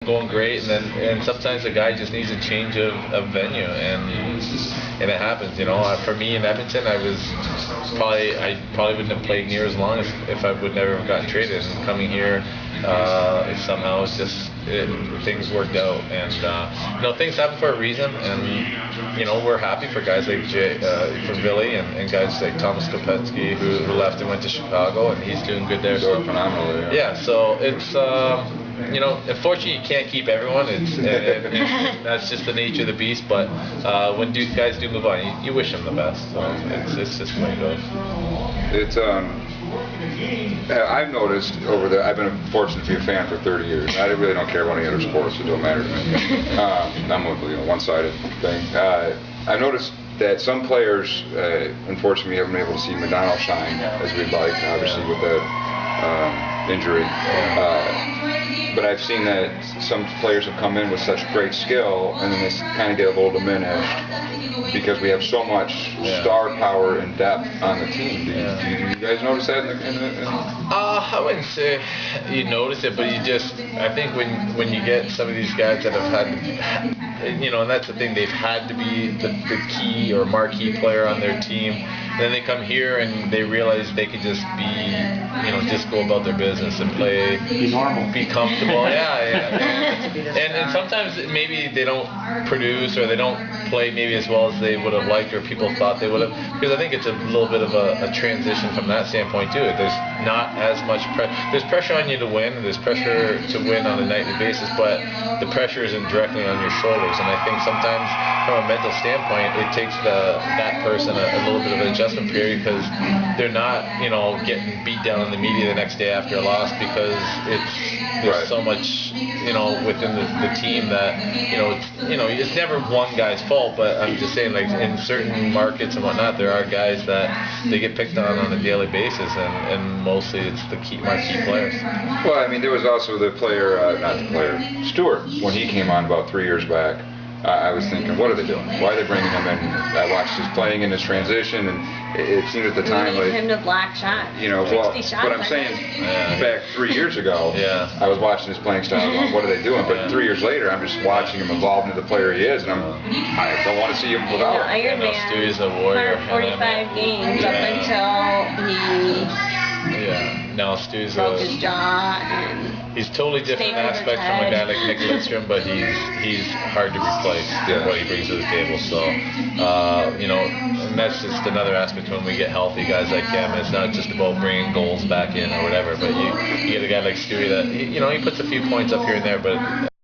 going great, and sometimes a guy just needs a change of venue, and it happens. For me in Edmonton, I probably wouldn't have played near as long if I would never have gotten traded. And coming here, somehow things worked out, and things happen for a reason, and we're happy for guys like for Billy and guys like Thomas Kopetsky who left and went to Chicago, and he's doing good there. So phenomenal. Yeah, so it's unfortunately you can't keep everyone. And that's just the nature of the beast. But when guys do move on, you wish them the best. So it's just the way it goes. It's I've noticed I've been fortunate to be a fan for 30 years. I really don't care about any other sports; it don't matter to me. I'm a one-sided thing. I've noticed that some players, unfortunately, haven't been able to see McDonald shine as we'd like, obviously with the injury. But I've seen that some players have come in with such great skill, and then they kind of get a little diminished because we have so much star power and depth on the team. Do you guys notice that? I wouldn't say you notice it, but I think when you get some of these guys that have had, and that's the thing, they've had to be the key or marquee player on their team. Then they come here and they realize they could just just go about their business and play, be normal, be comfortable. And sometimes maybe they don't produce or they don't play maybe as well as they would have liked or people thought they would have, because I think it's a little bit of a transition from that standpoint too. There's not as much there's pressure on you to win, and there's pressure to win on a nightly basis, but the pressure isn't directly on your shoulders. And I think sometimes from a mental standpoint, it takes that person a little bit of an adjustment period, because they're not getting beat down in the media the next day after a loss, because there's so much within the team that it's never one guy's fault. But I'm just saying, like in certain markets and whatnot, there are guys that they get picked on a daily basis, and mostly it's the marquee players. Well, I mean, there was also the player, Stewart, when he came on about 3 years back. I was thinking, what are they doing? Why are they bringing him in? I watched his playing in his transition, and it seemed at the time like him to block shots. But I'm saying back 3 years ago, I was watching his playing style, going, what are they doing? But 3 years later, I'm just watching him evolve into the player he is, and I don't want to see him without him. Iron Man, Stewie's a warrior. 45 games up until he. Now Stu's broke his jaw, and he's totally different aspect from a guy like Nick Lidstrom, but he's hard to replace what he brings to the table. So and that's just another aspect when we get healthy guys like him. It's not just about bringing goals back in or whatever, but you get a guy like Stewie that he puts a few points up here and there, but